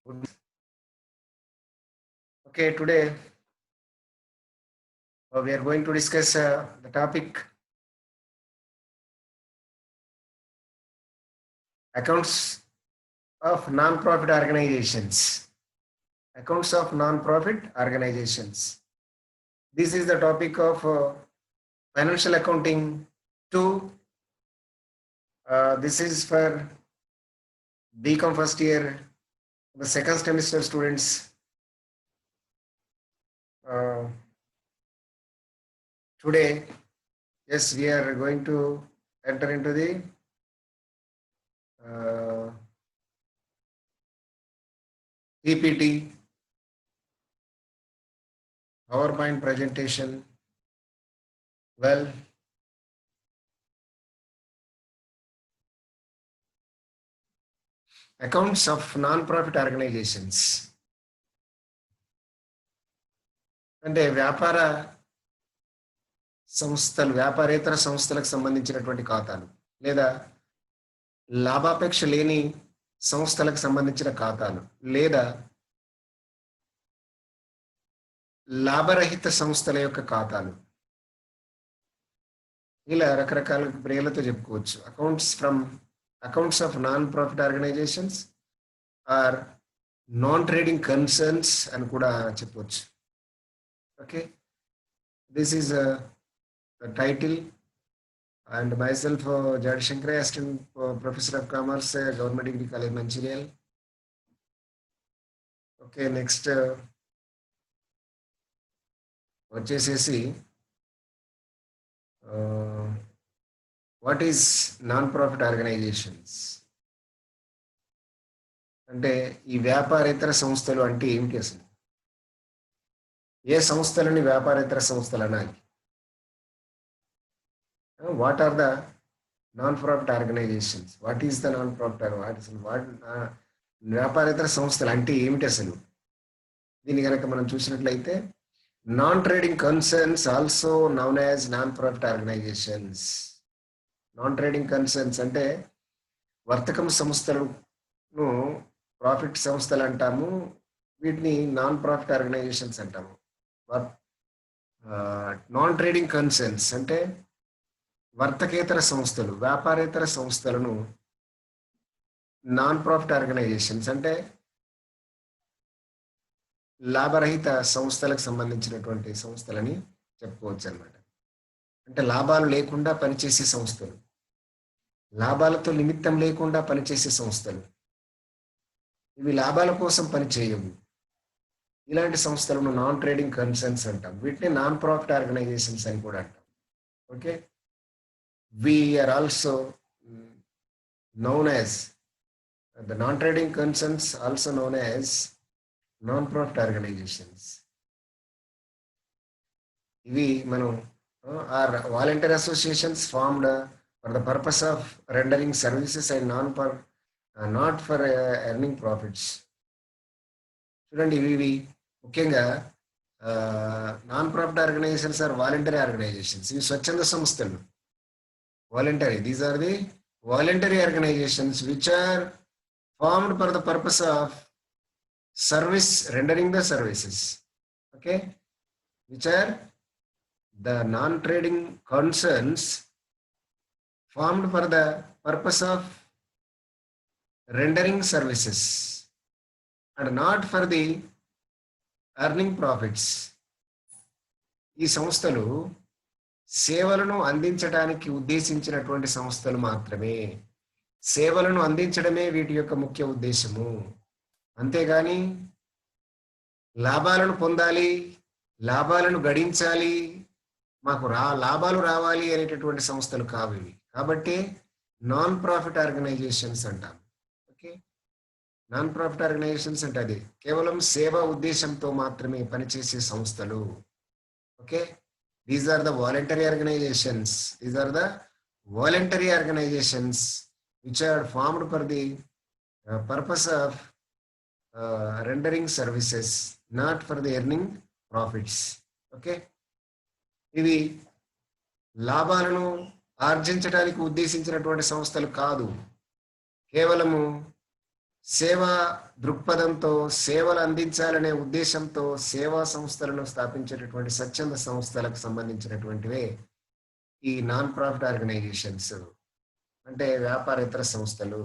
Okay, today we are going to discuss the topic accounts of non-profit organizations. Accounts of non-profit organizations. This is the topic of financial accounting 2. This is for BCom first year, the second semester students. Today, yes, we are going to enter into the PPT, PowerPoint presentation. Well, accounts of non-profit organizations. అంటే వ్యాపార సంస్థలు, వ్యాపారేతర సంస్థలకు సంబంధించినటువంటి ఖాతాలు లేదా లాభాపేక్ష లేని సంస్థలకు సంబంధించిన ఖాతాలు లేదా లాభరహిత సంస్థల యొక్క ఖాతాలు, ఇలా రకరకాల పేర్లతో చెప్పుకోవచ్చు. Accounts of non profit organizations or non trading concerns అని కూడా చెప్పవచ్చు. Okay, this is the title, and myself Jad Shankar, assistant professor of commerce, Government Degree College Mancherial. Okay, next వచ్చేసేసి what is non-profit organizations అంటే ఈ వ్యాపారేతర సంస్థలు అంటే ఏమిటి అసలు? ఏ సంస్థలని వ్యాపారేతర సంస్థలు అనాలి? What are the non profit organizations? What is the non profit వ్యాపారేతర సంస్థలు అంటే ఏమిటి అసలు? దీన్ని కనుక మనం చూసినట్లయితే non trading concerns also known as non profit organizations. Non trading concerns అంటే వర్తకం సంస్థలను ప్రాఫిట్ సంస్థలు అంటాము, వీటిని నాన్ ప్రాఫిట్ ఆర్గనైజేషన్స్ అంటాము. నాన్ ట్రేడింగ్ కన్సర్న్స్ అంటే వర్తకేతర సంస్థలు, వ్యాపారేతర సంస్థలను నాన్ ప్రాఫిట్ ఆర్గనైజేషన్స్ అంటే లాభరహిత సంస్థలకు సంబంధించినటువంటి సంస్థలని చెప్పుకోవచ్చు అన్నమాట. అంటే లాభాలు లేకుండా పనిచేసే సంస్థలు, లాభాలతో నిమిత్తం లేకుండా పనిచేసే సంస్థలు, ఇవి లాభాల కోసం పనిచేయవు. ఇలాంటి సంస్థలను నాన్ ట్రేడింగ్ కన్సర్న్స్ అంటాం. వీటిని నాన్ ప్రాఫిట్ ఆర్గనైజేషన్స్ అని కూడా అంటాం. Okay, we are also known as the non-trading concerns, also known as non-profit organizations. ఇవి మనం are voluntary associations formed for the purpose of rendering services and not for earning profits. చూడండి, ఇవి ముఖ్యంగా non profit organizations are voluntary organizations. ఇవి స్వచ్ఛంద సంస్థలు, voluntary. These are the voluntary organizations which are formed for the purpose of service, rendering the services. Okay, which are the non-trading concerns formed for the purpose of rendering services and not for the earning profits. ఈ సంస్థలు సేవలను అందించడానికి ఉద్దేశించినటువంటి సంస్థలు మాత్రమే. సేవలను అందించడమే వీటి యొక్క ముఖ్య ఉద్దేశము. అంతేగాని లాభాలను పొందాలి, లాభాలను గడించాలి, మాకు లాభాలు రావాలి అనేటటువంటి సంస్థలు కావు ఇవి. కాబట్టి నాన్ ప్రాఫిట్ ఆర్గనైజేషన్స్ అంటాం. ఓకే, నాన్ ప్రాఫిట్ ఆర్గనైజేషన్స్ అంటే అది కేవలం సేవా ఉద్దేశంతో మాత్రమే పనిచేసే సంస్థలు. Okay, these are the voluntary organizations. These are the voluntary organizations which are formed for the purpose of rendering services, not for the earning profits. Okay, ఇవి లాభాలను ఆర్జించడానికి ఉద్దేశించినటువంటి సంస్థలు కాదు, కేవలము సేవా దృక్పథంతో సేవలు అందించాలనే ఉద్దేశంతో సేవా సంస్థలను స్థాపించేటటువంటి స్వచ్ఛంద సంస్థలకు సంబంధించినటువంటివే ఈ నాన్ ప్రాఫిట్ ఆర్గనైజేషన్స్, అంటే వ్యాపారేతర సంస్థలు.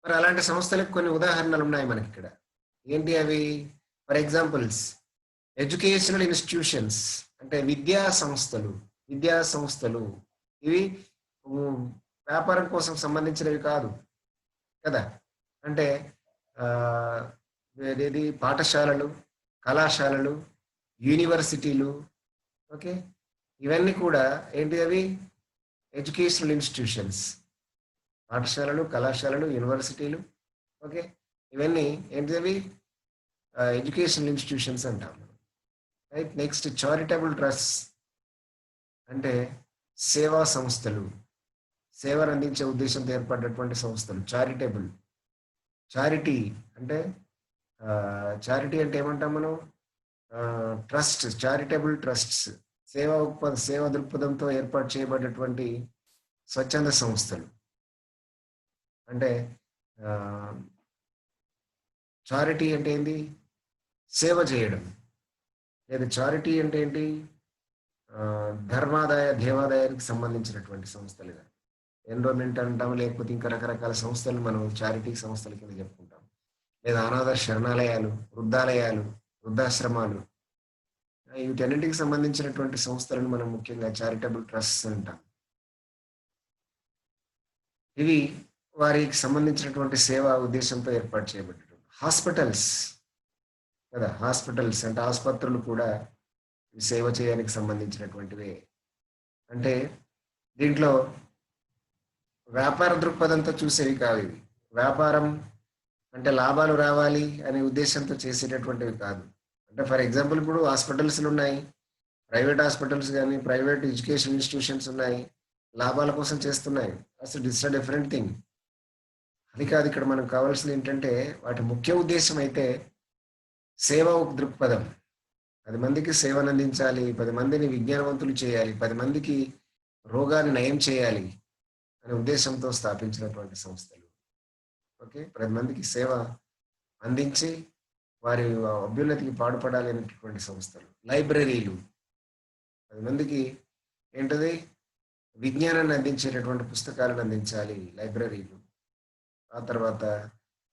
మరి అలాంటి సంస్థలకు కొన్ని ఉదాహరణలు ఉన్నాయి మనకి ఇక్కడ. ఏంటి అవి? ఫర్ ఎగ్జాంపుల్స్, ఎడ్యుకేషనల్ ఇన్స్టిట్యూషన్స్, అంటే విద్యా సంస్థలు ఇవి ఉమ్, వ్యాపారం కోసం సంబంధించినవి కాదు కదా. అంటే ఆ, ఏది పాఠశాలలు, కళాశాలలు, యూనివర్సిటీలు, ఓకే, ఇవన్నీ కూడా ఏంటి అవి? Educational institutions. పాఠశాలలు, కళాశాలలు, యూనివర్సిటీలు, ఓకే, ఇవన్నీ ఏంటివి? ఎడ్యుకేషనల్ ఇన్స్టిట్యూషన్స్ అంటాం. రైట్. నెక్స్ట్ చారిటబుల్ ట్రస్ట్, అంటే సేవా సంస్థలు, సేవలు అందించే ఉద్దేశంతో ఏర్పడినటువంటి సంస్థలు. చారిటీ అంటే చారిటీ అంటే ఏమంటాం మనం? ట్రస్ట్, చారిటబుల్ ట్రస్ట్స్, సేవా దృక్పథంతో ఏర్పాటు చేయబడినటువంటి స్వచ్ఛంద సంస్థలు. అంటే చారిటీ అంటే ఏంటి? సేవ చేయడం. లేదా చారిటీ అంటే ఏంటి? దేవాదాయానికి సంబంధించినటువంటి సంస్థలు. ఎన్రోల్మెంట్ అంటాం, లేకపోతే ఇంకా రకరకాల సంస్థలు మనం చారిటీ సంస్థల కింద చెప్పుకుంటాం. లేదా అనాథ శరణాలయాలు, వృద్ధాశ్రమాలు, వీటన్నిటికి సంబంధించినటువంటి సంస్థలను మనం ముఖ్యంగా చారిటబుల్ ట్రస్ట్స్ అంటాం. ఇవి వారికి సంబంధించినటువంటి సేవా ఉద్దేశంతో ఏర్పాటు చేయబడ్డటువంటి హాస్పిటల్స్ కదా. హాస్పిటల్స్ అంటే ఆసుపత్రులు కూడా సేవ చేయడానికి సంబంధించినటువంటివే. అంటే దీంట్లో వ్యాపార దృక్పథంతో చూసేవి కావు ఇవి. వ్యాపారం అంటే లాభాలు రావాలి అనే ఉద్దేశంతో చేసేటటువంటివి కాదు. అంటే ఫర్ ఎగ్జాంపుల్ ఇప్పుడు హాస్పిటల్స్లు ఉన్నాయి, ప్రైవేట్ హాస్పిటల్స్ కానీ ప్రైవేట్ ఎడ్యుకేషన్ ఇన్స్టిట్యూషన్స్ ఉన్నాయి, లాభాల కోసం చేస్తున్నాయి. అసలు ఇట్స్ అ డిఫరెంట్ థింగ్. అది కాదు ఇక్కడ మనకు కావాల్సింది. ఏంటంటే వాటి ముఖ్య ఉద్దేశం అయితే సేవా దృక్పథం. 10 మందికి సేవను అందించాలి, 10 మందిని విజ్ఞానవంతులు చేయాలి, 10 మందికి రోగాన్ని నయం చేయాలి అనే ఉద్దేశంతో స్థాపించినటువంటి సంస్థలు. ఓకే, 10 మందికి సేవ అందించి వారి అభ్యున్నతికి పాటుపడాలి అనేటటువంటి సంస్థలు. లైబ్రరీలు, 10 మందికి ఏంటది? విజ్ఞానాన్ని అందించేటటువంటి పుస్తకాలను అందించాలి, లైబ్రరీలు. ఆ తర్వాత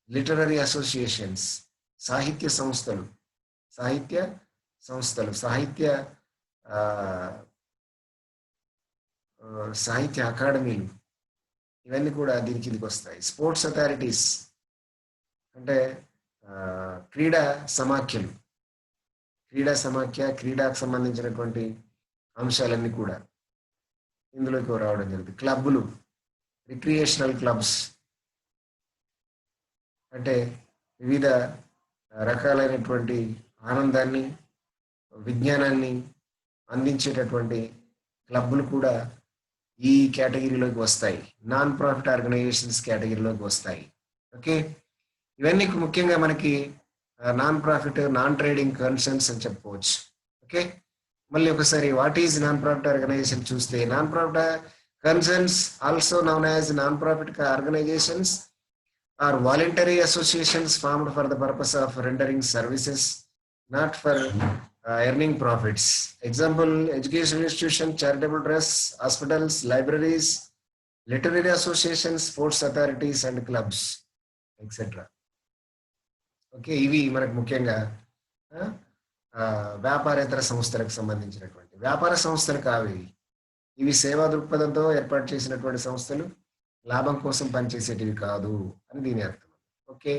లిటరరీ అసోసియేషన్స్, సాహిత్య సంస్థలు, సాహిత్య సంస్థలు, సాహిత్య అకాడమీలు, ఇవన్నీ కూడా దీని కిందకి వస్తాయి. స్పోర్ట్స్ అథారిటీస్ అంటే క్రీడా సమాఖ్యలు, క్రీడాకు సంబంధించినటువంటి అంశాలన్నీ కూడా ఇందులోకి రావడం జరుగుతుంది. క్లబ్బులు, రిక్రియేషనల్ క్లబ్స్, అంటే వివిధ రకాలైనటువంటి ఆనందాన్ని, విజ్ఞానాన్ని అందించేటటువంటి క్లబ్బులు కూడా ఈ కేటగిరీలోకి వస్తాయి, నాన్ ప్రాఫిట్ ఆర్గనైజేషన్స్ కేటగిరీలోకి వస్తాయి. ఓకే, ఇవన్నీ ముఖ్యంగా మనకి non profit, non trading concerns అని చెప్పుకోవచ్చు. ఓకే, మళ్ళీ ఒకసారి what is non profit organization చూస్తే, non profit concerns also known as non profit organizations are voluntary associations formed for the purpose of rendering services, not for earning profits. Example, education institution, charitable trusts, hospitals, libraries, literary associations, sports authorities and clubs, etc. Okay, ఇవి మనకు ముఖ్యంగా వ్యాపారేతర సంస్థలకు సంబంధించినటువంటి. వ్యాపార సంస్థలు కావు ఇవి సేవా దృక్పథంతో ఏర్పాటు చేసినటువంటి సంస్థలు, లాభం కోసం పనిచేసేటివి కాదు అని దీని అర్థం. ఓకే,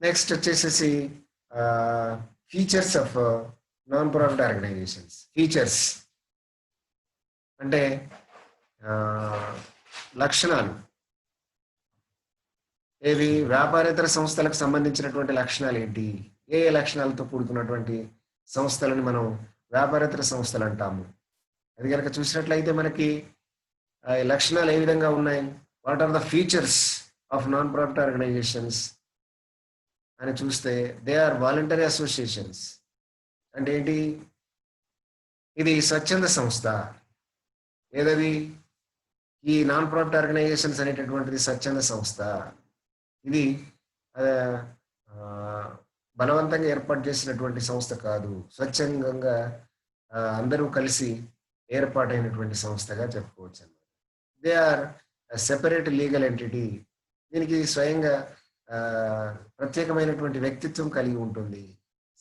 నెక్స్ట్ వచ్చేసేసి features of non profit organizations. Features అంటే లక్షణాలు. ఏవి? వ్యాపారేతర సంస్థలకు సంబంధించినటువంటి లక్షణాలు ఏంటి? ఏ లక్షణాలతో కూడుకున్నటువంటి సంస్థలను మనం వ్యాపారేతర సంస్థలు అంటాము? అది కనుక చూసినట్లయితే మనకి లక్షణాలు ఏ విధంగా ఉన్నాయి? What are the features of non profit organizations అని చూస్తే, దే ఆర్ వాలంటరీ అసోసియేషన్స్. అంటే ఏంటి? ఇది స్వచ్ఛంద సంస్థ. ఏదది? ఈ నాన్ ప్రాఫిట్ ఆర్గనైజేషన్స్ అనేటటువంటిది స్వచ్ఛంద సంస్థ. ఇది బలవంతంగా ఏర్పాటు చేసినటువంటి సంస్థ కాదు, స్వచ్ఛందంగా అందరూ కలిసి ఏర్పాటైనటువంటి సంస్థగా చెప్పుకోవచ్చు అన్నమాట. They are separate legal entity. దీనికి స్వయంగా ప్రత్యేకమైనటువంటి వ్యక్తిత్వం కలిగి ఉంటుంది.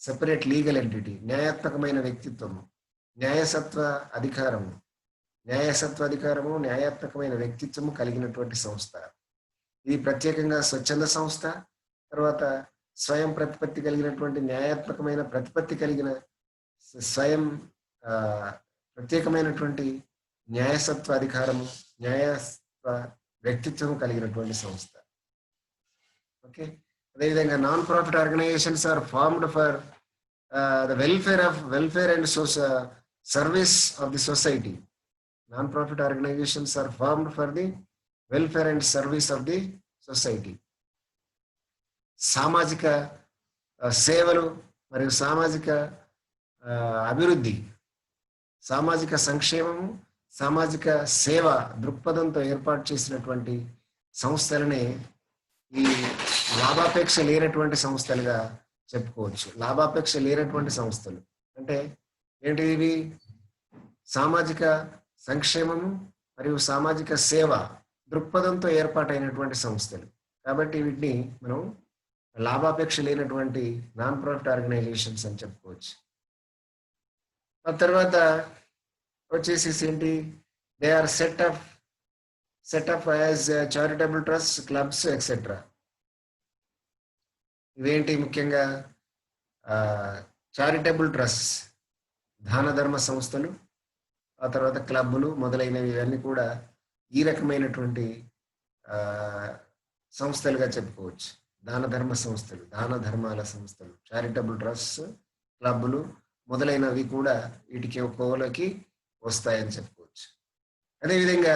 సెపరేట్ లీగల్ ఎంటిటీ, న్యాయాత్మకమైన వ్యక్తిత్వము, న్యాయసత్వ అధికారము, న్యాయాత్మకమైన వ్యక్తిత్వము కలిగినటువంటి సంస్థ. ఇది ప్రత్యేకంగా స్వచ్ఛంద సంస్థ. తర్వాత స్వయం ప్రతిపత్తి కలిగినటువంటి న్యాయాత్మకమైన ప్రతిపత్తి కలిగిన స్వయం ప్రత్యేకమైనటువంటి న్యాయసత్వ అధికారము, న్యాయత్వ వ్యక్తిత్వం కలిగినటువంటి సంస్థ. ఓకే. అదేవిధంగా non profit organizations are formed for the welfare and service of the society. Non-profit organizations are formed for the welfare and service of the society. సామాజిక సేవలు మరియు సామాజిక అభివృద్ధి, సామాజిక సంక్షేమము, సామాజిక సేవ దృక్పథంతో ఏర్పాటు చేసినటువంటి సంస్థలనే ఈ లాభాపేక్ష లేనటువంటి సంస్థలుగా చెప్పుకోవచ్చు. లాభాపేక్ష లేనటువంటి సంస్థలు అంటే ఏంటి? ఇవి సామాజిక సంక్షేమము మరియు సామాజిక సేవ దృక్పథంతో ఏర్పాటైనటువంటి సంస్థలు. కాబట్టి వీటిని మనం లాభాపేక్ష లేనటువంటి నాన్ ప్రాఫిట్ ఆర్గనైజేషన్స్ అని చెప్పుకోవచ్చు. ఆ తర్వాత వచ్చేసి ఏంటి? They are set up as charitable trust, clubs etcetera. ఇవేంటి? ముఖ్యంగా చారిటబుల్ ట్రస్ట్, దాన ధర్మ సంస్థలు, ఆ తర్వాత క్లబ్బులు మొదలైనవి, ఇవన్నీ కూడా ఈ రకమైనటువంటి సంస్థలుగా చెప్పుకోవచ్చు. దాన ధర్మ సంస్థలు, దాన ధర్మాల సంస్థలు, చారిటబుల్ ట్రస్ట్, క్లబ్బులు మొదలైనవి కూడా వీటికి కోవలోకి వస్తాయని చెప్పుకోవచ్చు. అదేవిధంగా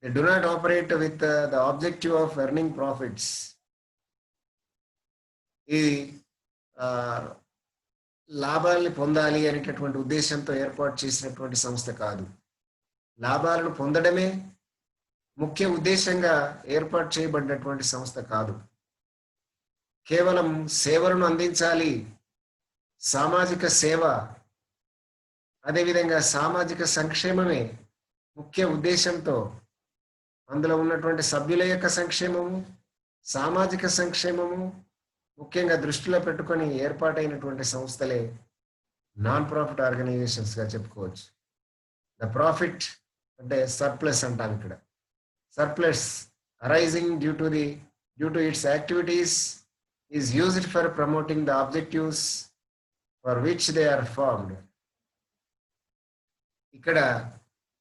they do not operate with the objective of earning profits. ఇది లాభాలని పొందాలి అనేటటువంటి ఉద్దేశంతో ఏర్పాటు చేసినటువంటి సంస్థ కాదు. లాభాలను పొందడమే ముఖ్య ఉద్దేశంగా ఏర్పాటు చేయబడినటువంటి సంస్థ కాదు. కేవలం సేవలను అందించాలి, సామాజిక సేవ, అదేవిధంగా సామాజిక సంక్షేమమే ముఖ్య ఉద్దేశంతో అందులో ఉన్నటువంటి సభ్యుల యొక్క సంక్షేమము, సామాజిక సంక్షేమము ముఖ్యంగా దృష్టిలో పెట్టుకొని ఏర్పాటైనటువంటి సంస్థలే నాన్ ప్రాఫిట్ ఆర్గనైజేషన్స్ గా చెప్పుకోవచ్చు. ద ప్రాఫిట్ అంటే సర్ప్లస్ అంటాం ఇక్కడ. Surplus arising due to its activities is used for promoting the objectives for which they are formed. ఇక్కడ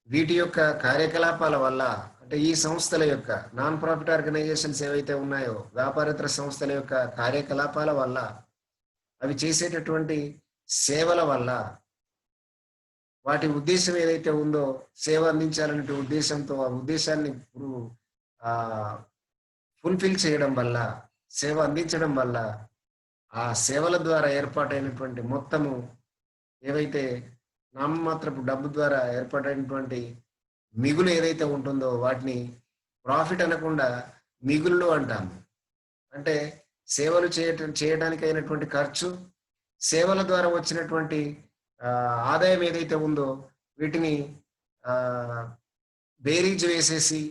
వీటి యొక్క కార్యకలాపాల వల్ల, అంటే ఈ సంస్థల యొక్క నాన్ ప్రాఫిట్ ఆర్గనైజేషన్స్ ఏవైతే ఉన్నాయో వ్యాపారేతర సంస్థల యొక్క కార్యకలాపాల వల్ల, అవి చేసేటటువంటి సేవల వల్ల, వాటి ఉద్దేశం ఏదైతే ఉందో సేవ అందించాలనే ఉద్దేశంతో ఆ ఉద్దేశాన్ని ఫుల్ఫిల్ చేయడం వల్ల, సేవ అందించడం వల్ల, ఆ సేవల ద్వారా ఏర్పాటైనటువంటి మొత్తము ఏవైతే నామమాత్రపు డబ్బు ద్వారా ఏర్పాటైనటువంటి మిగులు ఏదైతే ఉంటుందో వాటిని ప్రాఫిట్ అనకుండా మిగులు అంటాము. అంటే సేవలు చేయడానికి అయినటువంటి ఖర్చు, సేవల ద్వారా వచ్చినటువంటి ఆదాయం ఏదైతే ఉందో వీటిని బేరీజ్ వేసేసి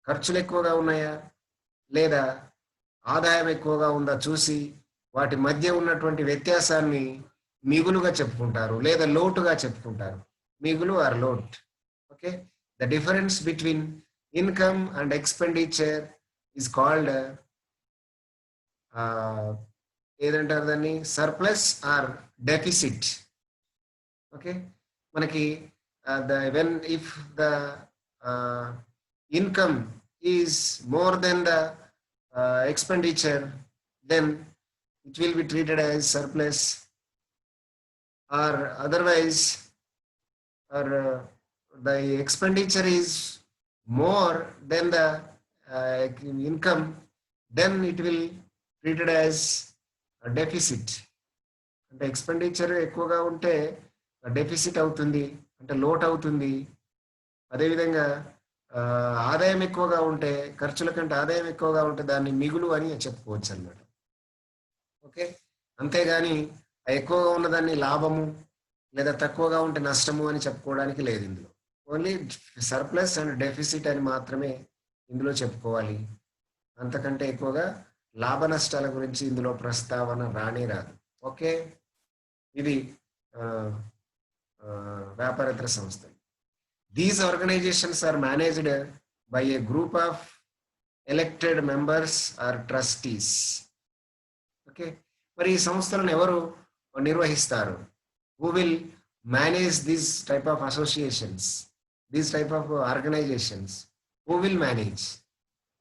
ఖర్చులు ఎక్కువగా ఉన్నాయా లేదా ఆదాయం ఎక్కువగా ఉందా చూసి వాటి మధ్య ఉన్నటువంటి వ్యత్యాసాన్ని మిగులుగా చెప్పుకుంటారు లేదా లోటుగా చెప్పుకుంటారు. మిగులు ఆర్ లోట్. Okay. The difference between income and expenditure is called ఏదంటారు దాన్ని? Surplus or deficit. ఓకే. మనకి if the income is more than the expenditure, then it will be treated as surplus, or otherwise, or the expenditure is more than the income, then it will treated as a deficit. అంటే expenditure ఎక్కువగా ఉంటే deficit అవుతుంది, అంటే lot అవుతుంది. అదేవిధంగా ఆదాయం ఎక్కువగా ఉంటే, ఖర్చుల కంటే ఆదాయం ఎక్కువగా ఉంటే దాన్ని మిగులు అని చెప్పుకోవచ్చు అన్నమాట. ఓకే. అంతేగాని ఎక్కువగా ఉన్నదాన్ని లాభము లేదా తక్కువగా ఉంటే నష్టము అని చెప్పుకోవడానికి లేదు ఇందులో. ఓన్లీ సర్ప్లస్ అండ్ డెఫిసిట్ అని మాత్రమే ఇందులో చెప్పుకోవాలి. అంతకంటే ఎక్కువగా లాభ నష్టాల గురించి ఇందులో ప్రస్తావన రానే రాదు. ఓకే. ఇది ఆహ్, వ్యాపారేతర సంస్థలు. These organizations are managed by a group of elected members or trustees. Okay. మరి ఈ సంస్థలను ఎవరు నిర్వహిస్తారు? Who will manage this type of associations, these type of organizations? Who will manage?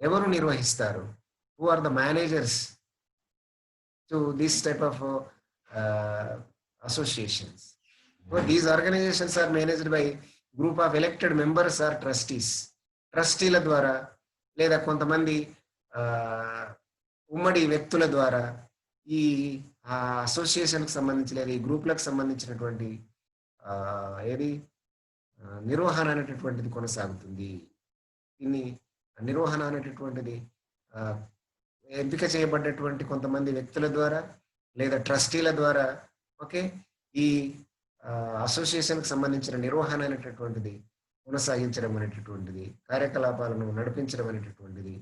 ఎవరు నిర్వహిస్తారు? Who are the managers to this type of associations? Well, these organizations are managed by group of elected members or trustees. ట్రస్టీల ద్వారా లేదా కొంతమంది ఉమ్మడి వ్యక్తుల ద్వారా ఈ అసోసియేషన్కి సంబంధించి లేదా ఈ గ్రూప్లకు సంబంధించినటువంటి ఏది నిర్వహణ అనేటటువంటిది కొనసాగుతుంది. దీన్ని నిర్వహణ అనేటటువంటిది ఎంపిక చేయబడ్డటువంటి కొంతమంది వ్యక్తుల ద్వారా లేదా ట్రస్టీల ద్వారా ఓకే ఈ అసోసియేషన్కి సంబంధించిన నిర్వహణ అనేటటువంటిది కొనసాగించడం అనేటటువంటిది, కార్యకలాపాలను నడిపించడం అనేటటువంటిది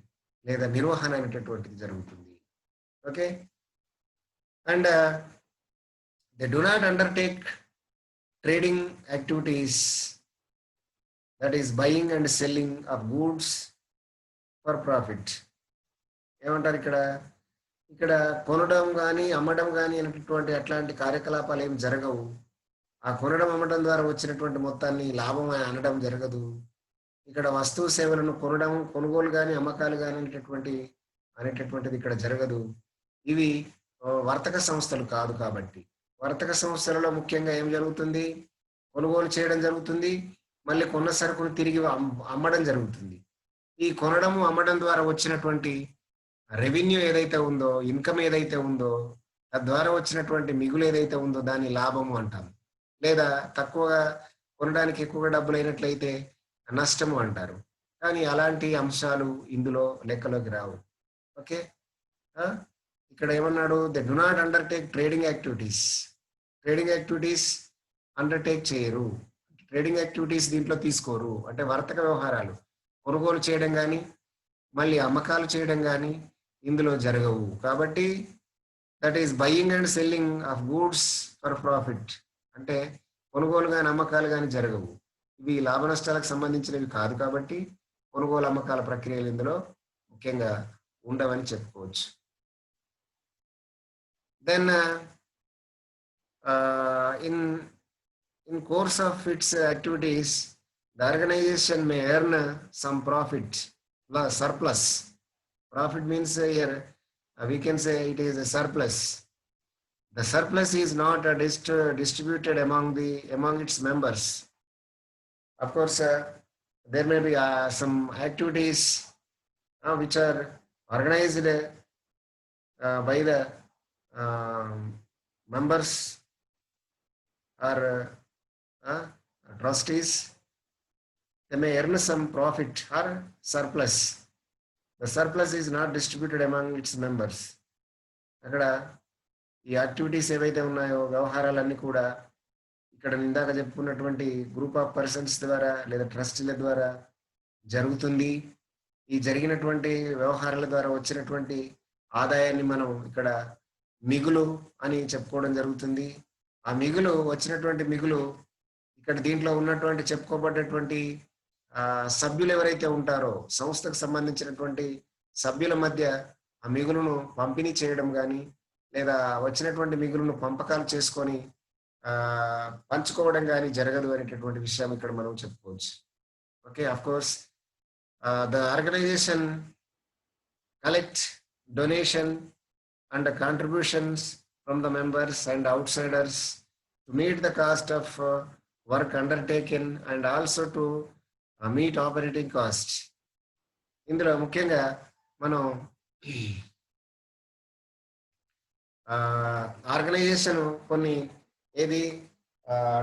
లేదా నిర్వహణ అనేటటువంటిది జరుగుతుంది. Okay. And they do not undertake trading activities, that is buying and selling of goods for profit. ఏమంటారు ఇక్కడ? ఇక్కడ కొనడం కానీ అమ్మడం కానీ అనేటటువంటి అట్లాంటి కార్యకలాపాలు ఏమి జరగవు. ఆ కొనడం అమ్మడం ద్వారా వచ్చినటువంటి మొత్తాన్ని లాభం అనడం జరగదు. ఇక్కడ వస్తువు సేవలను కొనడం, కొనుగోలు కానీ అమ్మకాలు కానీ అనేటటువంటిది ఇక్కడ జరగదు. ఇవి వర్తక సంస్థలు కాదు కాబట్టి. వర్తక సంస్థలలో ముఖ్యంగా ఏం జరుగుతుంది? కొనుగోలు చేయడం జరుగుతుంది, మళ్ళీ కొన్న సరుకును తిరిగి అమ్మడం జరుగుతుంది. ఈ కొనడము అమ్మడం ద్వారా వచ్చినటువంటి రెవెన్యూ ఏదైతే ఉందో, ఇన్కమ్ ఏదైతే ఉందో, తద్వారా వచ్చినటువంటి మిగులు ఏదైతే ఉందో దాన్ని లాభము అంటాం. లేదా తక్కువగా కొనడానికి ఎక్కువగా డబ్బులు అయినట్లయితే నష్టము అంటారు. కానీ అలాంటి అంశాలు ఇందులో లెక్కలోకి రావు. ఓకే. ఇక్కడ ఏమన్నాడు? They do not undertake trading activities. Trading activities undertake చేయరు. ట్రేడింగ్ యాక్టివిటీస్ దీంట్లో తీసుకోరు. అంటే వర్తక వ్యవహారాలు కొనుగోలు చేయడం కానీ మళ్ళీ అమ్మకాలు చేయడం కానీ ఇందులో జరగవు. కాబట్టి that is buying and selling of goods for profit. అంటే కొనుగోలు కానీ అమ్మకాలు కానీ జరగవు. ఇవి లాభ నష్టాలకు సంబంధించినవి కాదు కాబట్టి కొనుగోలు అమ్మకాల ప్రక్రియలు ఇందులో ముఖ్యంగా ఉండవని చెప్పుకోవచ్చు. Then in course of its activities, the organization may earn some profit, surplus. Profit means here we can say it is a surplus. The surplus is not distributed among its members. Of course, there may be some activities which are organized by the members or trustees. They may earn some profit or surplus. The surplus is not distributed among its members. అక్కడ ఈ activities ఏవైతే ఉన్నాయో వ్యవహారాలన్నీ కూడా ఇక్కడ ఇందాక చెప్పుకున్నటువంటి group of persons ద్వారా లేదా ట్రస్టీల ద్వారా జరుగుతుంది. ఈ జరిగినటువంటి వ్యవహారాల ద్వారా వచ్చినటువంటి ఆదాయాన్ని మనం ఇక్కడ మిగులు అని చెప్పుకోవడం జరుగుతుంది. ఆ మిగులు వచ్చినటువంటి మిగులు ఇక్కడ దీంట్లో ఉన్నటువంటి చెప్పుకోబడ్డటువంటి సభ్యులు ఎవరైతే ఉంటారో సంస్థకు సంబంధించినటువంటి సభ్యుల మధ్య ఆ మిగులును పంపిణీ చేయడం కానీ లేదా వచ్చినటువంటి మిగులును పంపకాలు చేసుకొని పంచుకోవడం కానీ జరగదు అనేటటువంటి విషయం ఇక్కడ మనం చెప్పుకోవచ్చు. Okay. Of course the organization collect donation and contributions from the members and outsiders to meet the cost of work undertaken and also to meet operating cost. ఇందులో ముఖ్యంగా మనం ఆర్గనైజేషన్ కొన్ని ఏది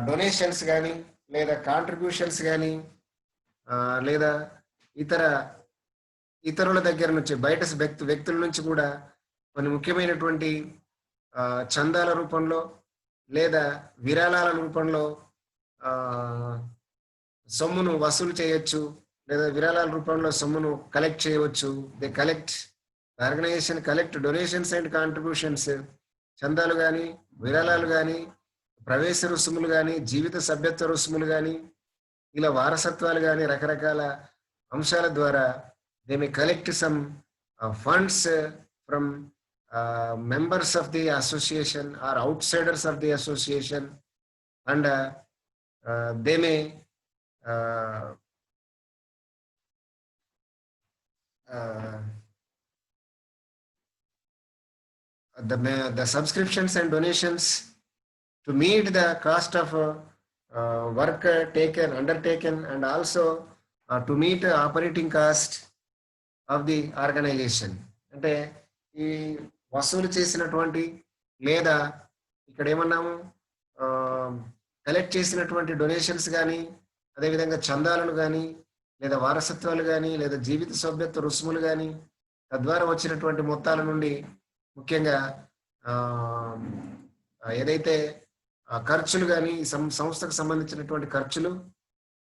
డొనేషన్స్ కానీ లేదా కాంట్రిబ్యూషన్స్ కానీ లేదా ఇతర ఇతరుల దగ్గర నుంచి బయట వ్యక్తుల నుంచి కూడా కొన్ని ముఖ్యమైనటువంటి చందాల రూపంలో లేదా విరాళాల రూపంలో సొమ్మును వసూలు చేయొచ్చు, లేదా విరాళాల రూపంలో సొమ్మును కలెక్ట్ చేయవచ్చు. They collect organization collect donations and contributions, చందాలు కానీ, విరాళాలు కానీ, ప్రవేశ రుసుములు కానీ, జీవిత సభ్యత్వ రుసుములు కానీ, ఇలా వారసత్వాలు కానీ, రకరకాల అంశాల ద్వారా they may collect some funds from members of the association or outsiders of the association, and they may the subscriptions and donations to meet the cost of work undertaken, and also to meet the operating cost of the organization. అంటే ఈ వసూలు చేసినటువంటి లేదా ఇక్కడ ఏమన్నాము collect చేసినటువంటి donations కానీ, అదేవిధంగా చందాలను కానీ, లేదా వారసత్వాలు కానీ, లేదా జీవిత సభ్యత్వ రుసుములు కానీ, తద్వారా వచ్చినటువంటి మొత్తాల నుండి ముఖ్యంగా ఏదైతే ఖర్చులు కానీ, సంస్థకు సంబంధించినటువంటి ఖర్చులు,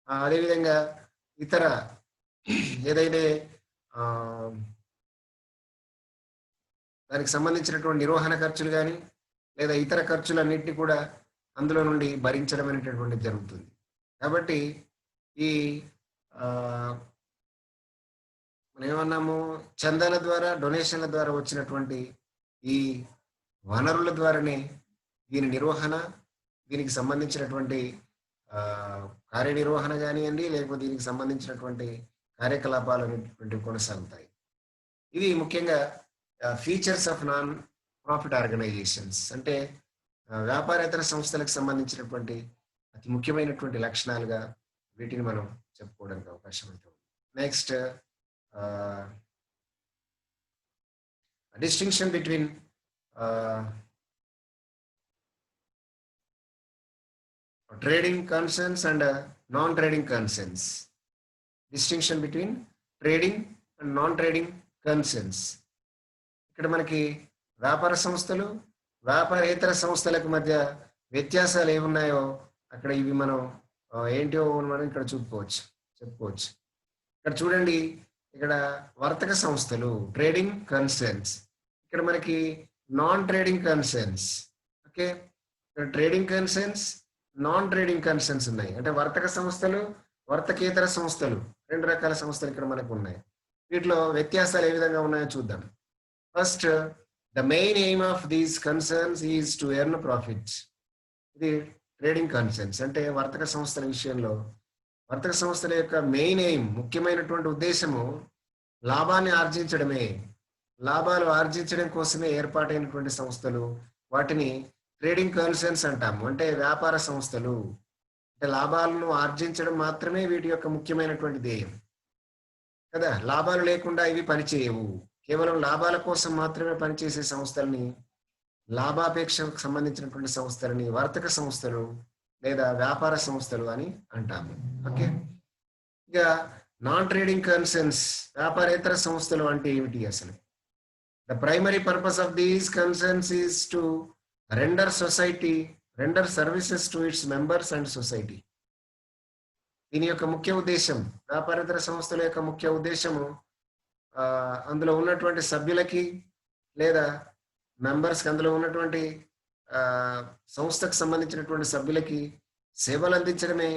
అదేవిధంగా ఇతర ఏదైతే దానికి సంబంధించినటువంటి నిర్వహణ ఖర్చులు కానీ, లేదా ఇతర ఖర్చులన్నింటినీ కూడా అందులో నుండి భరించడం అనేటటువంటి జరుగుతుంది. కాబట్టి ఈ మనం ఏమన్నాము, చందాల ద్వారా, డొనేషన్ల ద్వారా వచ్చినటువంటి ఈ వనరుల ద్వారానే దీని నిర్వహణ, దీనికి సంబంధించినటువంటి కార్యనిర్వహణ కానివ్వండి, లేకపోతే దీనికి సంబంధించినటువంటి కార్యకలాపాలు అనేటువంటివి కొనసాగుతాయి. ఇది ముఖ్యంగా features of non profit organizations, అంటే వ్యాపారేతర సంస్థలకు సంబంధించినటువంటి అతి ముఖ్యమైనటువంటి లక్షణాలుగా వీటిని మనం చెప్పుకోవడానికి అవకాశం అయితే ఉంది. Next, distinction between trading concerns and non-trading concerns. Distinction between trading and non-trading concerns. ఇక్కడ మనకి వ్యాపార సంస్థలు, వ్యాపారేతర సంస్థలకు మధ్య వ్యత్యాసాలు ఏమున్నాయో అక్కడ ఇవి మనం ఏంటో మనం ఇక్కడ చెప్పుకోవచ్చు. ఇక్కడ చూడండి, ఇక్కడ వర్తక సంస్థలు ట్రేడింగ్ కన్సర్న్స్, ఇక్కడ మనకి నాన్ ట్రేడింగ్ కన్సర్న్స్. ఓకే, ఇక్కడ trading concerns, non trading concerns ఉన్నాయి. అంటే వర్తక సంస్థలు, వర్తకేతర సంస్థలు, రెండు రకాల సంస్థలు ఇక్కడ మనకు ఉన్నాయి. వీటిలో వ్యత్యాసాలు ఏ విధంగా ఉన్నాయో చూద్దాం. First, the main aim of these concerns is to earn profit. ఇది ట్రేడింగ్ కన్సర్న్స్. అంటే వర్తక సంస్థల విషయంలో వర్తక సంస్థల యొక్క మెయిన్ ఎయిమ్, ముఖ్యమైనటువంటి ఉద్దేశము లాభాన్ని ఆర్జించడమే. లాభాలు ఆర్జించడం కోసమే ఏర్పాటైనటువంటి సంస్థలు, వాటిని ట్రేడింగ్ కన్సర్న్స్ అంటాము. అంటే వ్యాపార సంస్థలు, అంటే లాభాలను ఆర్జించడం మాత్రమే వీటి యొక్క ముఖ్యమైనటువంటి ధ్యేయం కదా. లాభాలు లేకుండా ఇవి పనిచేయవు. కేవలం లాభాల కోసం మాత్రమే పనిచేసే సంస్థల్ని, లాభాపేక్షకు సంబంధించినటువంటి సంస్థలని వర్తక సంస్థలు లేదా వ్యాపార సంస్థలు అని అంటాము. ఓకే, ఇక నాన్ ట్రేడింగ్ కన్సర్న్స్, వ్యాపారేతర సంస్థలు అంటే ఏమిటి అసలు? The primary purpose of these concerns is to render services to its members and society. దీని యొక్క ముఖ్య ఉద్దేశం, వ్యాపారేతర సంస్థల యొక్క ముఖ్య ఉద్దేశము అందులో ఉన్నటువంటి సభ్యులకి లేదా మెంబర్స్కి, అందులో ఉన్నటువంటి సంస్థకు సంబంధించినటువంటి సభ్యులకి సేవలు అందించడమే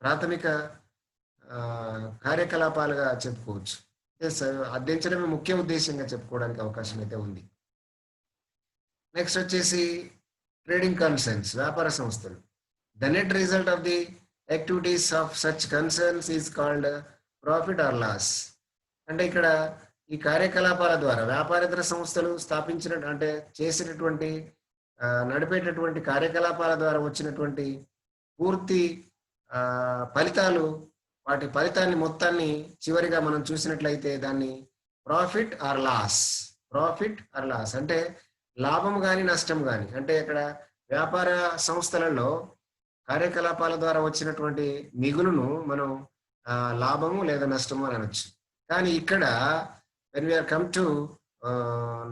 ప్రాథమిక కార్యకలాపాలుగా చెప్పుకోవచ్చు. అందించడమే ముఖ్య ఉద్దేశంగా చెప్పుకోవడానికి అవకాశం అయితే ఉంది. నెక్స్ట్ వచ్చేసి ట్రేడింగ్ కన్సర్న్స్, వ్యాపార సంస్థలు. The net result of the activities of such concerns is called profit or loss. అంటే ఇక్కడ ఈ కార్యకలాపాల ద్వారా వ్యాపారేతర సంస్థలు అంటే చేసినటువంటి నడిపేటటువంటి కార్యకలాపాల ద్వారా వచ్చినటువంటి పూర్తి ఫలితాలు, వాటి ఫలితాన్ని మొత్తాన్ని చివరిగా మనం చూసినట్లయితే దాన్ని ప్రాఫిట్ ఆర్ లాస్ అంటే లాభం కానీ నష్టం కానీ. అంటే ఇక్కడ వ్యాపార సంస్థలలో కార్యకలాపాల ద్వారా వచ్చినటువంటి మిగులును మనం లాభము లేదా నష్టము అని అనొచ్చు. కానీ ఇక్కడ when we are come to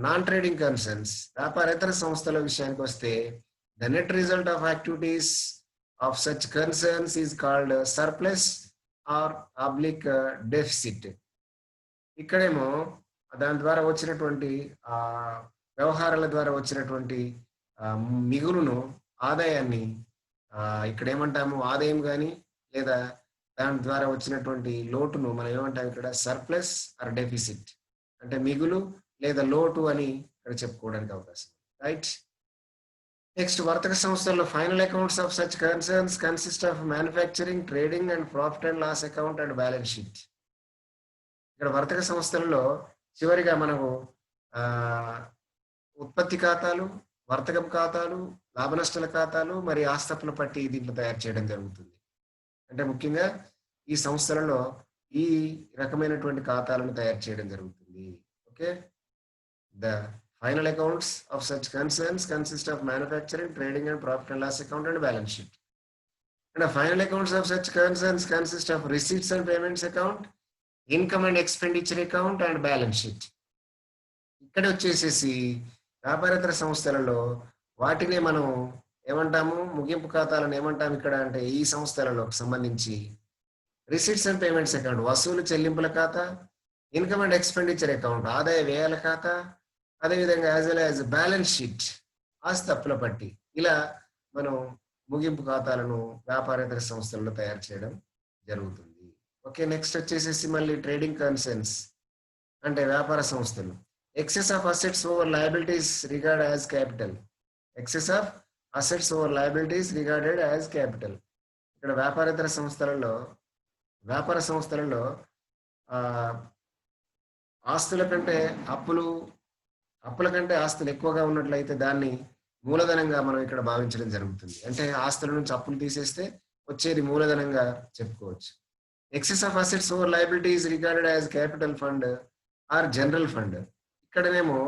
non trading concerns, వ్యాపారేతర సంస్థల విషయానికి వస్తే the net result of activities of such concerns is called surplus or oblique deficit. ఇక్కడేమో దాని ద్వారా వచ్చినటువంటి వ్యవహారాల ద్వారా వచ్చినటువంటి మిగులును, ఆదాయాన్ని ఇక్కడ ఏమంటాము, ఆదాయం కానీ లేదా దాని ద్వారా వచ్చినటువంటి లోటును మనం ఏమంటాం ఇక్కడ సర్ప్లస్ ఆర్ డెఫిసిట్, అంటే మిగులు లేదా లోటు అని ఇక్కడ చెప్పుకోవడానికి అవకాశం, రైట్. నెక్స్ట్, వర్తక సంస్థల్లో final accounts of such concerns consist of manufacturing, trading and profit and loss account and balance sheet. ఇక్కడ వర్తక సంస్థలలో చివరిగా మనకు ఉత్పత్తి ఖాతాలు, వర్తకం ఖాతాలు, లాభ నష్టాల ఖాతాలు, మరి ఆస్తపుల పట్టి దీంట్లో తయారు చేయడం జరుగుతుంది. అంటే ముఖ్యంగా ఈ సంస్థలలో ఈ రకమైనటువంటి ఖాతాలను తయారు చేయడం జరుగుతుంది. Okay, the final accounts of such concerns consist of manufacturing, trading and profit and loss account and balance sheet. And final accounts of such concerns consist of receipts and payments account, income and expenditure account and balance sheet. ఇక్కడ వచ్చేసేసి వ్యాపారేతర సంస్థలలో వాటినే మనం ఏమంటాము, ముగింపు ఖాతాలను ఏమంటాము ఇక్కడ అంటే ఈ సంస్థలలో సంబంధించి రిసీట్స్ అండ్ పేమెంట్స్ అకౌంట్ వసూలు చెల్లింపుల ఖాతా, ఇన్కమ్ అండ్ ఎక్స్పెండిచర్ అకౌంట్ ఆదాయ వ్యయాల ఖాతా, అదేవిధంగా as well as balance sheet ఆస్తి అప్పుల పట్టి, ఇలా మనం ముగింపు ఖాతాలను వ్యాపారేతర సంస్థలలో తయారు చేయడం జరుగుతుంది. ఓకే, నెక్స్ట్ వచ్చేసేసి మళ్ళీ ట్రేడింగ్ కన్సర్న్స్ అంటే వ్యాపార సంస్థలు. Excess of assets over liabilities regard as capital. Excess of assets over liabilities regarded as capital. ఇక్కడ వ్యాపార సంస్థలలో ఆస్తుల కంటే అప్పుల కంటే ఆస్తులు ఎక్కువగా ఉన్నట్లయితే దాన్ని మూలధనంగా మనం ఇక్కడ భావించడం జరుగుతుంది. అంటే ఆస్తుల నుంచి అప్పులు తీసేస్తే వచ్చేది మూలధనంగా చెప్పుకోవచ్చు. Excess of assets over liabilities regarded as capital fund or general fund. ఇక్కడనేమో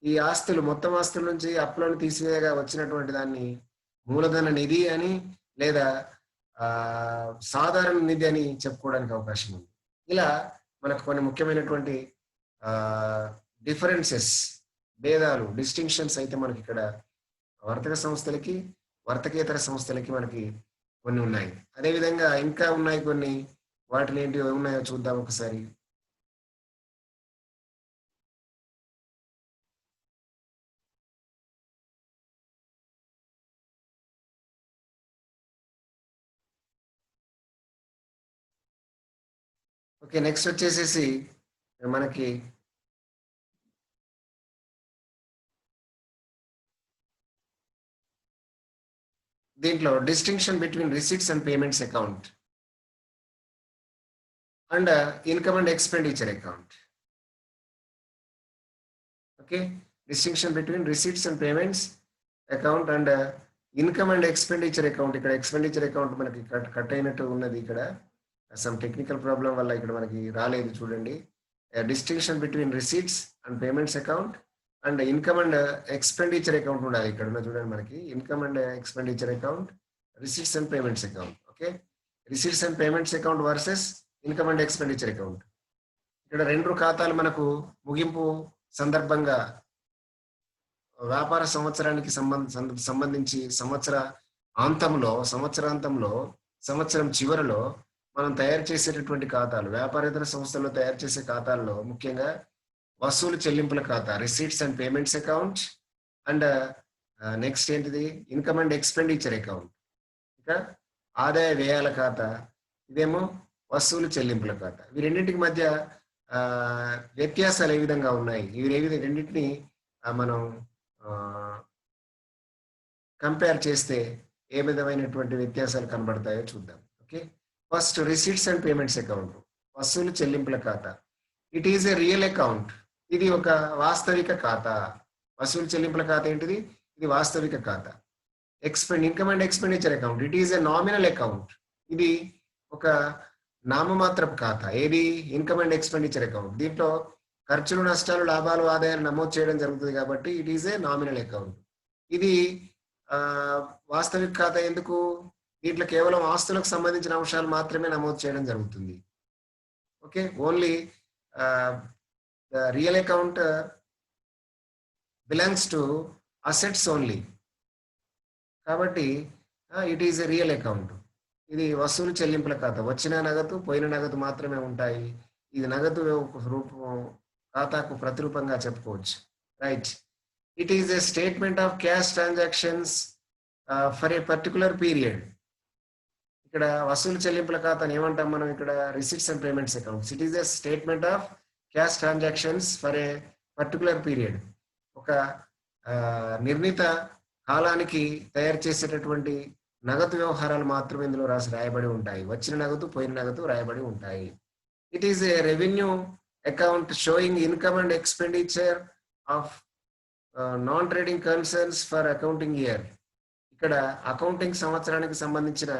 ఈ ఆస్తులు, మొత్తం ఆస్తుల నుంచి అప్పులను తీసివేయగా వచ్చినటువంటి దాన్ని మూలధన నిధి అని లేదా సాధారణ నిధి అని చెప్పుకోవడానికి అవకాశం ఉంది. ఇలా మనకు కొన్ని ముఖ్యమైనటువంటి డిఫరెన్సెస్, భేదాలు, డిస్టింక్షన్స్ అయితే మనకి ఇక్కడ వర్తక సంస్థలకి, వర్తకేతర సంస్థలకి మనకి కొన్ని ఉన్నాయి. అదేవిధంగా ఇంకా ఉన్నాయి కొన్ని, వాటిని ఏంటి ఉన్నాయో చూద్దాం ఒకసారి. ఓకే, నెక్స్ట్ వచ్చేసేసి మనకి దీంట్లో distinction between receipts and payments account and income and expenditure account. Okay, distinction between receipts and payments account and income and expenditure account. ఇక్కడ ఎక్స్పెండిచర్ అకౌంట్ మనకి కట్ అయినట్టు ఉన్నది. ఇక్కడ సమ్ టెక్నికల్ ప్రాబ్లం వల్ల ఇక్కడ మనకి రాలేదు, చూడండి. Distinction between receipts and payments account and income and expenditure account ఉండాలి. ఇక్కడ ఉన్న చూడండి మనకి income and expenditure account, receipts and payments account. Okay, receipts and payments account versus income and expenditure account. ఇక్కడ రెండు ఖాతాలు మనకు ముగింపు సందర్భంగా వ్యాపార సంవత్సరానికి సంబంధించి సంవత్సరం చివరిలో మనం తయారు చేసేటటువంటి ఖాతాలు, వ్యాపారేతర సంస్థల్లో తయారు చేసే ఖాతాల్లో ముఖ్యంగా వసూలు చెల్లింపుల ఖాతా, receipts and payments account and next ఏంటిది, ఇన్కమ్ అండ్ ఎక్స్పెండిచర్ అకౌంట్. ఇంకా ఆదాయ వ్యయాల ఖాతా, ఇదేమో వసూలు చెల్లింపుల ఖాతా. ఈ రెండింటికి మధ్య వ్యత్యాసాలు ఏ విధంగా ఉన్నాయి, ఇవి రెండింటిని మనం కంపేర్ చేస్తే ఏ విధమైనటువంటి వ్యత్యాసాలు కనబడతాయో చూద్దాం. Okay, first receipts and payments account, వసూలు చెల్లింపుల ఖాతా. It is a real account. ఇది ఒక వాస్తవిక ఖాతా. వసూలు చెల్లింపుల ఖాతా ఏంటిది, ఇది వాస్తవిక ఖాతా. Income and expenditure account, it is a nominal account. ఇది ఒక నామమాత్రపు ఖాతా. ఏది, ఇన్కమ్ అండ్ ఎక్స్పెండిచర్ అకౌంట్. దీంట్లో ఖర్చులు, నష్టాలు, లాభాలు, ఆదాయాలు నమోదు చేయడం జరుగుతుంది కాబట్టి it is a nominal account. ఇది వాస్తవిక ఖాతా ఎందుకు, దీంట్లో కేవలం ఆస్తులకు సంబంధించిన అంశాలు మాత్రమే నమోదు చేయడం జరుగుతుంది. Okay, only the real account belongs to assets only. కాబట్టి it is a real account. ఇది వసూలు చెల్లింపుల ఖాతా. వచ్చిన నగదు పోయిన నగదు మాత్రమే ఉంటాయి. ఇది నగదు రూపం ఖాతాకు ప్రతిరూపంగా చెప్పుకోవచ్చు. Right. It is a statement of cash transactions for a particular period. ఇక్కడ వసూలు చెల్లింపుల ఖాతాను ఏమంటాం మనం? ఇక్కడ receipts and payments accounts. It is a statement of cash transactions for a particular period. ఒక నిర్ణీత కాలానికి తయారు చేసేటటువంటి నగదు వ్యవహారాలు మాత్రమే ఇందులో రాయబడి ఉంటాయి. వచ్చిన నగదు పోయిన నగదు రాయబడి ఉంటాయి. It is a revenue account showing income and expenditure of non trading concerns for accounting year. ఇక్కడ అకౌంటింగ్ సంవత్సరానికి సంబంధించిన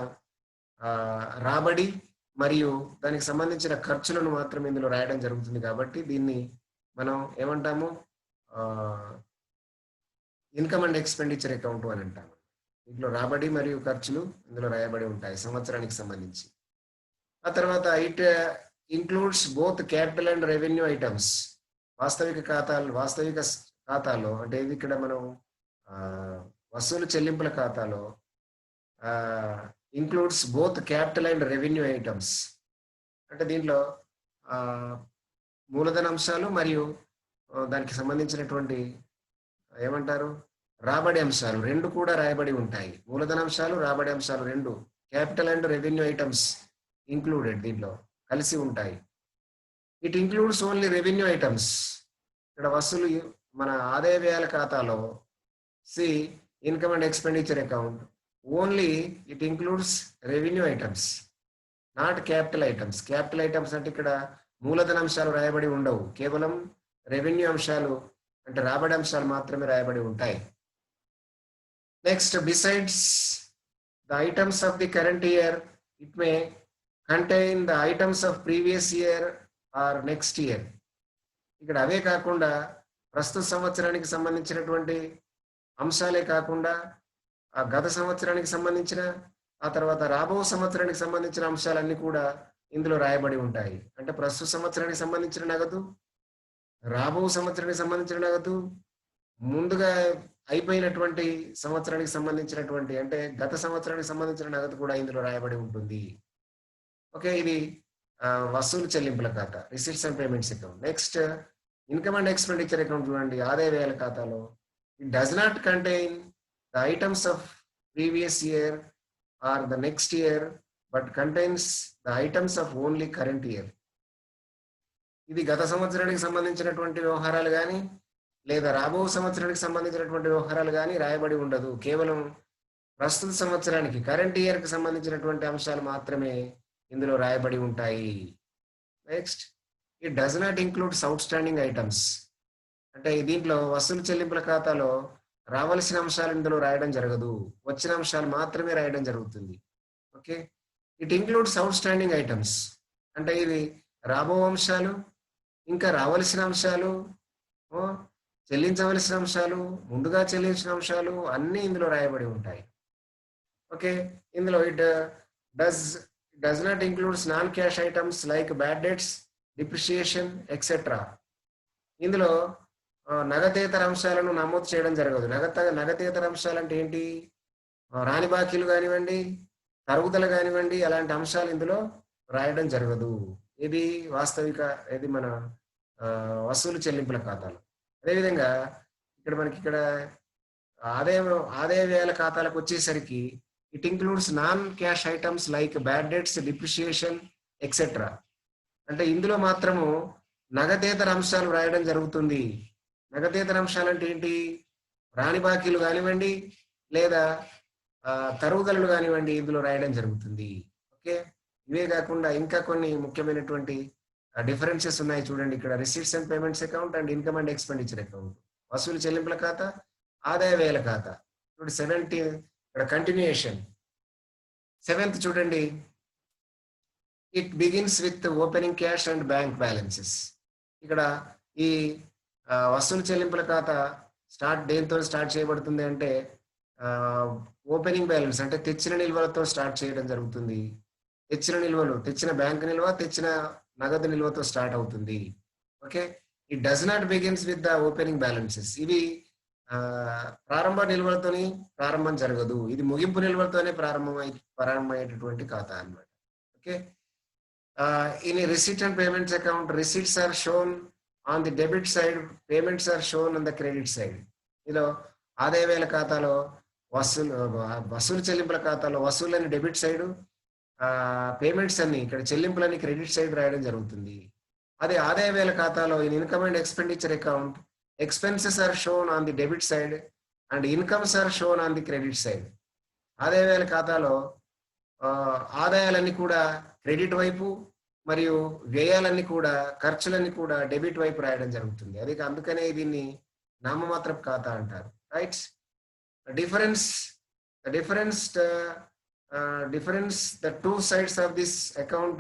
రాబడి మరియు దానికి సంబంధించిన ఖర్చులను మాత్రం ఇందులో రాయడం జరుగుతుంది. కాబట్టి దీన్ని మనం ఏమంటాము? ఇన్కమ్ అండ్ ఎక్స్పెండిచర్ అకౌంట్ అని అంటాము. ఇందులో రాబడి మరియు ఖర్చులు ఇందులో రాయబడి ఉంటాయి సంవత్సరానికి సంబంధించి. ఆ తర్వాత it includes both capital and revenue items. వాస్తవిక ఖాతాలో అంటే ఇది ఇక్కడ మనం వసూలు చెల్లింపుల ఖాతాలో includes both capital and revenue items. అంటే దీంట్లో మూలధన అంశాలు మరియు దానికి సంబంధించినటువంటి ఏమంటారు రాబడి అంశాలు రెండు కూడా రాయబడి ఉంటాయి. మూలధన అంశాలు రాబడి అంశాలు రెండు, capital and revenue items included, దీంట్లో కలిసి ఉంటాయి. It includes only revenue items. ఇక్కడ వసూలు మన ఆదాయ వ్యయాల ఖాతాలో సి income and expenditure account only it includes revenue items, not capital items. Capital items అంటే ఇక్కడ మూలధన అంశాలు రాయబడి ఉండవు, కేవలం రెవెన్యూ అంశాలు అంటే రాబడి అంశాలు మాత్రమే రాయబడి ఉంటాయి. Next, besides the items of the current year it may contain the items of previous year are next year. ఇక్కడ అవే కాకుండా ప్రస్తుత సంవత్సరానికి సంబంధించినటువంటి అంశాలే కాకుండా ఆ గత సంవత్సరానికి సంబంధించిన ఆ తర్వాత రాబో సంవత్సరానికి సంబంధించిన అంశాలన్నీ కూడా ఇందులో రాయబడి ఉంటాయి. అంటే ప్రస్తుత సంవత్సరానికి సంబంధించిన నగదు, రాబో సంవత్సరానికి సంబంధించిన నగదు, ముందుగా అయిపోయినటువంటి సంవత్సరానికి సంబంధించినటువంటి అంటే గత సంవత్సరానికి సంబంధించిన నగదు కూడా ఇందులో రాయబడి ఉంటుంది. ఓకే, ఇది వసూలు చెల్లింపుల ఖాతా, receipts and payments account. Next, income and expenditure account చూడండి. ఆదాయ వ్యయాల ఖాతాలో it does not contain the items of previous year are the next year but contains the items of only current year. ఇది గత సంవత్సరానికి సంబంధించినటువంటి వ్యవహారాలు కానీ లేదా రాబో సంవత్సరానికి సంబంధించినటువంటి వ్యవహారాలు కానీ రాయబడి ఉండదు. కేవలం ప్రస్తుత సంవత్సరానికి కరెంట్ ఇయర్కి సంబంధించినటువంటి అంశాలు మాత్రమే ఇందులో రాయబడి ఉంటాయి. Next, it does not includes out standing items. అంటే దీంట్లో వసూలు చెల్లింపుల ఖాతాలో రావాల్సిన అంశాలు ఇందులో రాయడం జరగదు, వచ్చిన అంశాలు మాత్రమే రాయడం జరుగుతుంది. Okay, it includes out standing items అంటే ఇది రాబో అంశాలు, ఇంకా రావాల్సిన అంశాలు, చెల్లించవలసిన అంశాలు, ముందుగా చెల్లించిన అంశాలు అన్నీ ఇందులో రాయబడి ఉంటాయి. ఓకే, ఇందులో it does not includes non cash items like bad debts, depreciation etcetera. ఇందులో నగదేతర అంశాలను నమోదు చేయడం జరగదు. నగదేతర అంశాలు అంటే ఏంటి? రాని బాకీలు కానివ్వండి, తరుగుదల కానివ్వండి, అలాంటి అంశాలు ఇందులో రాయడం జరగదు. ఇది ఇది మన వసూలు చెల్లింపుల ఖాతాలు. అదేవిధంగా ఇక్కడ ఆదాయ వ్యయాల ఖాతాలకు వచ్చేసరికి it includes non cash items like bad debts, depreciation etcetera. అంటే ఇందులో మాత్రము నగదేతర అంశాలు రాయడం జరుగుతుంది. నగదేతర అంశాలు అంటే ఏంటి? రాని బాకీలు కానివ్వండి లేదా తరుగుదలలు కానివ్వండి ఇందులో రాయడం జరుగుతుంది. ఓకే, ఇవే కాకుండా ఇంకా కొన్ని ముఖ్యమైనటువంటి డిఫరెన్సెస్ ఉన్నాయి చూడండి. ఇక్కడ receipts and payments account and income and expenditure account, వసూలు చెల్లింపుల ఖాతా, ఆదాయ వ్యయాల ఖాతా. ఇప్పుడు 17 ఇక్కడ కంటిన్యూయేషన్. 7th చూడండి, it begins with opening cash and bank balances. ఇక్కడ ఈ వసూలు చెల్లింపుల ఖాతా దేంతో స్టార్ట్ చేయబడుతుంది అంటే ఓపెనింగ్ బ్యాలెన్స్ అంటే తెచ్చిన నిల్వలతో స్టార్ట్ చేయడం జరుగుతుంది. తెచ్చిన నిల్వలు, తెచ్చిన బ్యాంక్ నిల్వ, తెచ్చిన నగదు నిల్వతో స్టార్ట్ అవుతుంది. Okay. It does not begins with the opening balances. ఇవి ప్రారంభ నిల్వలతోని ప్రారంభం జరగదు. ఇది ముగింపు నిల్వలతోనే ప్రారంభమయ్యేటటువంటి ఖాతా అన్నమాట. Okay. In receipt and payments account, receipts are shown on the debit side, payments are shown on the credit side. ఇందులో ఆదాయ వేల ఖాతాలో వసూలు చెల్లింపుల ఖాతాలో వసూళ్ళని డెబిట్ సైడ్, పేమెంట్స్ అన్ని ఇక్కడ చెల్లింపులని క్రెడిట్ సైడ్ రాయడం జరుగుతుంది. అదే ఆదాయ వేల ఖాతాలో in income and expenditure account, expenses are shown on the debit side and incomes are shown on the credit side. ఆదాయ వేల ఖాతాలో ఆదాయాలన్నీ కూడా క్రెడిట్ వైపు మరియు వ్యయాలన్నీ కూడా, ఖర్చులన్నీ కూడా డెబిట్ వైపు రాయడం జరుగుతుంది. అది అందుకనే దీన్ని నామమాత్రపు ఖాతా అంటారు. Right. The two sides of this account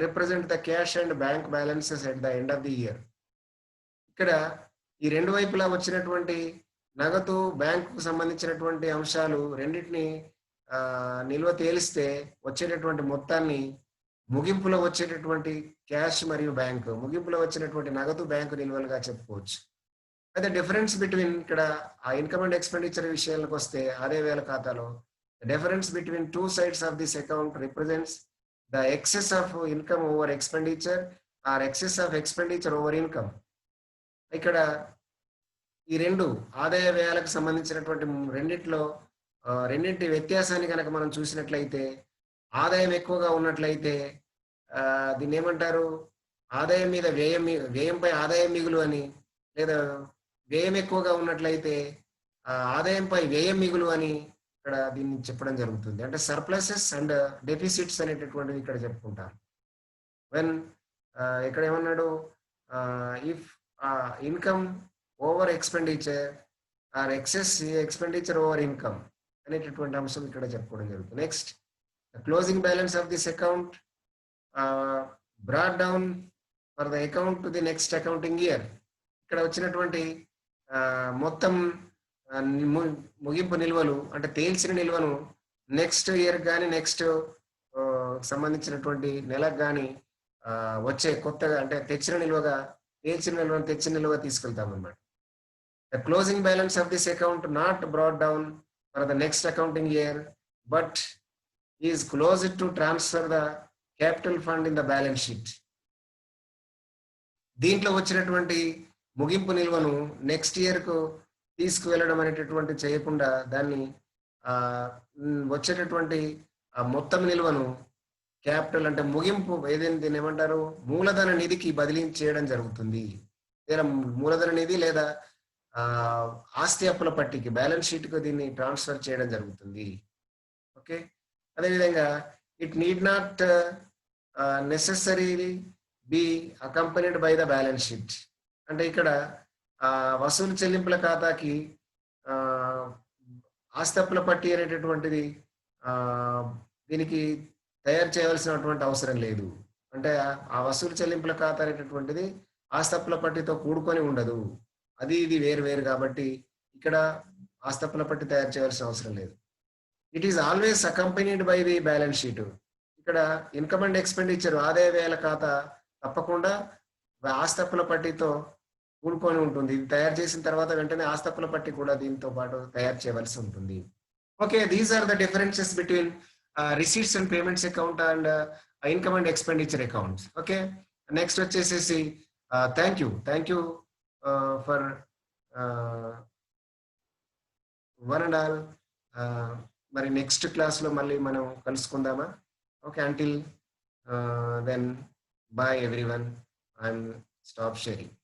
represent the cash and bank balances at the end of the year. ఇక్కడ ఈ రెండు వైపులా వచ్చినటువంటి నగదు, బ్యాంకుకు సంబంధించినటువంటి అంశాలు రెండింటిని నిల్వ తేలిస్తే వచ్చేటటువంటి మొత్తాన్ని ముగింపులో వచ్చేటటువంటి క్యాష్ మరియు బ్యాంకు, ముగింపులో వచ్చినటువంటి నగదు, బ్యాంకు నిల్వలుగా చెప్పుకోవచ్చు. అయితే డిఫరెన్స్ బిట్వీన్ ఇక్కడ ఆ ఇన్కమ్ అండ్ ఎక్స్పెండిచర్ విషయాలకు వస్తే ఆదాయ వేల ఖాతాలో the difference between two sides of this account represents the excess of income over expenditure or excess of expenditure over income. ఇక్కడ ఈ రెండు ఆదాయ వ్యయాలకు సంబంధించినటువంటి రెండింటి వ్యత్యాసాన్ని కనుక మనం చూసినట్లయితే, ఆదాయం ఎక్కువగా ఉన్నట్లయితే దీన్ని ఏమంటారు, ఆదాయం మీద వ్యయంపై ఆదాయం మిగులు అని, లేదా వ్యయం ఎక్కువగా ఉన్నట్లయితే ఆదాయంపై వ్యయం మిగులు అని ఇక్కడ దీన్ని చెప్పడం జరుగుతుంది. అంటే సర్ప్లసెస్ అండ్ డెఫిసిట్స్ అనేటటువంటివి ఇక్కడ చెప్పుకుంటారు. వెన్ ఇక్కడ ఏమన్నాడు, if income over expenditure or excess expenditure over income అనేటటువంటి అంశం ఇక్కడ చెప్పుకోవడం జరుగుతుంది. Next, closing balance of this account brought down for the account to the next accounting year. ఇక్కడ వచ్చినటువంటి మొత్తం ముగింపు నిల్వలు అంటే తేల్చిన నిల్వను నెక్స్ట్ ఇయర్ కానీ, నెక్స్ట్ సంబంధించినటువంటి నెలకు కానీ వచ్చే కొత్తగా అంటే తెచ్చిన నిల్వగా తీసుకెళ్తాం అన్నమాట. The closing balance of this account not brought down for the next accounting year but is closed to transfer the capital fund in the balance sheet. దీంట్లో వచ్చినటువంటి ముగింపు నిల్వను నెక్స్ట్ ఇయర్కు తీసుకువెళ్ళడం అనేటటువంటి చేయకుండా దాన్ని వచ్చేటటువంటి మొత్తం నిల్వను క్యాపిటల్ అంటే ముగింపు ఏదైనా దీన్ని ఏమంటారు, మూలధన నిధికి బదిలీ చేయడం జరుగుతుంది. లేదా మూలధన నిధి లేదా ఆస్తి అప్పుల పట్టికి, బ్యాలెన్స్ షీట్కు దీన్ని ట్రాన్స్ఫర్ చేయడం జరుగుతుంది. ఓకే. అదేవిధంగా it need not necessarily be accompanied by the balance sheet. అంటే ఇక్కడ వసూలు చెల్లింపుల ఖాతాకి ఆస్తి అప్పుల పట్టి అనేటటువంటిది దీనికి తయారు చేయవలసినటువంటి అవసరం లేదు. అంటే ఆ వసూలు చెల్లింపుల ఖాతా అనేటటువంటిది ఆస్తి అప్పుల పట్టితో కూడుకొని ఉండదు. అది ఇది వేరు కాబట్టి ఇక్కడ ఆస్తి అప్పుల పట్టి తయారు చేయవలసిన అవసరం లేదు. It is always accompanied by the balance sheet. ఇక్కడ ఇన్కమ్ అండ్ ఎక్స్పెండిచర్ ఆదాయ వ్యయాల ఖాతా తప్పకుండా ఆస్తి అప్పుల పట్టితో కూడుకొని ఉంటుంది. ఇది తయారు చేసిన తర్వాత వెంటనే ఆస్తి అప్పుల పట్టి కూడా దీంతో పాటు తయారు చేయవలసి ఉంటుంది. Okay, these are the differences between receipts and payments account and income and expenditure accounts. Okay, next వచ్చేసేసి thank you for one and all. మరి నెక్స్ట్ క్లాస్లో మళ్ళీ మనం కలుసుకుందామా? Okay, until then bye everyone. I'm stop sharing.